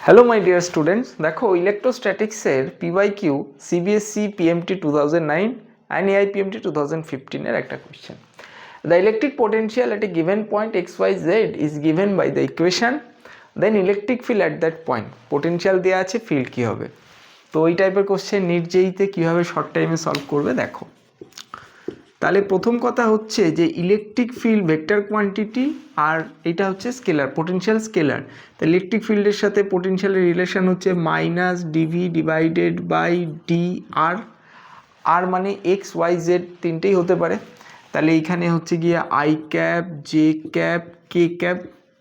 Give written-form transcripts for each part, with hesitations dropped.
Hello my dear students, দেখো ইলেকট্রোস্ট্যাটিক্সের PYQ CBSE PMT 2009 and AI PMT 2015 এর একটা question. The electric potential at a given point x y z is given by the equation, then electric field at that point. Potential দেওয়া আছে, field কী হবে। তো ওই টাইপের কোয়েশ্চেন নিট জেইতে কীভাবে short টাইমে সলভ করবে দেখো। তাহলে প্রথম কথা হচ্ছে যে ইলেকট্রিক ফিল্ড ভেক্টর কোয়ান্টিটি আর এটা হচ্ছে স্কেলার, পোটেনশিয়াল স্কেলার। তো ইলেকট্রিক ফিল্ডের সাথে পোটেনশিয়ালের রিলেশন হচ্ছে minus DV divided by d r. আর মানে এক্স ওয়াই জেড তিনটেই হতে পারে। তাহলে এইখানে হচ্ছে গিয়ে I cap, J cap, K cap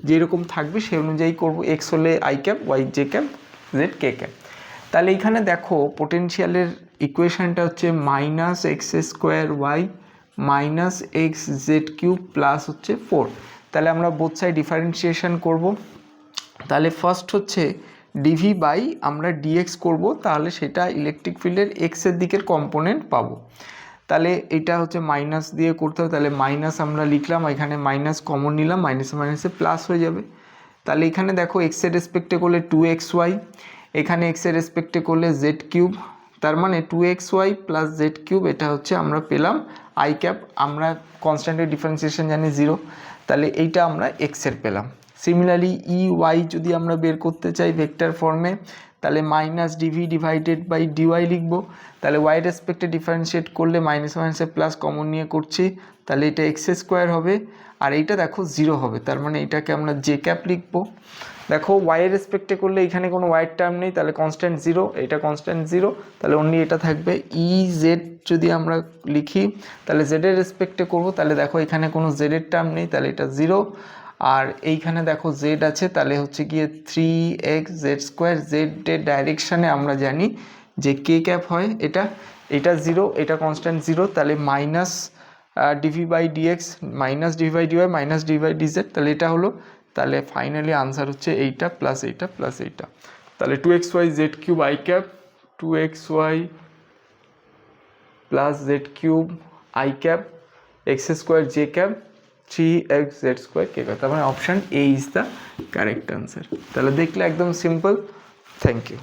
যেরকম থাকবে সেই অনুযায়ী করবো। এক্স হলে I cap, Y J cap, Z K cap. তাহলে এইখানে দেখো পোটেনশিয়ালের ইকুয়েশানটা হচ্ছে minus X square Y minus X Z cube plus হচ্ছে 4। তাহলে আমরা বোথ সাইড ডিফারেন্সিয়েশন করব। তাহলে ফার্স্ট হচ্ছে ডিভি বাই আমরা ডিএক্স করব, তাহলে সেটা ইলেকট্রিক ফিল্ডের এক্সের দিকের কম্পোনেন্ট পাবো। তাহলে এটা হচ্ছে মাইনাস দিয়ে করতে হবে। তাহলে মাইনাস আমরা লিখলাম, এখানে মাইনাস কমন নিলাম, মাইনাসে মাইনাসে প্লাস হয়ে যাবে। তাহলে এখানে দেখো এক্সের রেসপেক্টে করলে 2xy, এখানে এক্সের রেসপেক্টে করলে জেড কিউব, তার মানে 2xy প্লাস জেড কিউব। এটা হচ্ছে আমরা পেলাম আই ক্যাপ। আমরা কনস্ট্যান্টের ডিফারেন্সিয়েশন জানি 0, তাহলে এইটা আমরা এক্সের পেলাম। সিমিলারলি ই ওয়াই যদি আমরা বের করতে চাই ভেক্টর ফর্মে, তাহলে minus DV divided by DY লিখবো। তাহলে ওয়াই রেসপেক্টে ডিফারেন্সিয়েট করলে মাইনাস মাইনাসে প্লাস কমন নিয়ে করছি, তাহলে এটা এক্স স্কোয়ার হবে। আর এইটা দেখো 0 হবে, তার মানে এটাকে আমরা জে ক্যাপ লিখবো। দেখো ওয়াইয়ের রেসপেক্টে করলে এখানে কোনো ওয়াইয়ের টার্ম নেই, তাহলে কনস্ট্যান্ট 0, এটা কনস্ট্যান্ট 0, তাহলে অনলি এটা থাকবে ই জেড। যদি আমরা লিখি তাহলে জেডের রেসপেক্টে করব, তাহলে দেখো এখানে কোনো জেডের টার্ম নেই, তাহলে এটা 0। আর এইখানে দেখো জেড আছে, তাহলে হচ্ছে গিয়ে 3x জেড স্কোয়ার। জেডের ডাইরেকশানে আমরা জানি যে কে ক্যাপ হয়, এটা 0, এটা কনস্ট্যান্ট 0, তাহলে minus DV by DX minus DV by DY minus DV by DZ, তাহলে এটা হলো। তাহলে ফাইনালি আনসার হচ্ছে এইটা প্লাস এইটা প্লাস এইটা। তাহলে 2xy Z cube I cap, 2xy plus Z cube I cap, x square J cap, 3x Z square K cap. তার মানে option A is the correct answer. তাহলে দেখলে একদম সিম্পল। Thank you.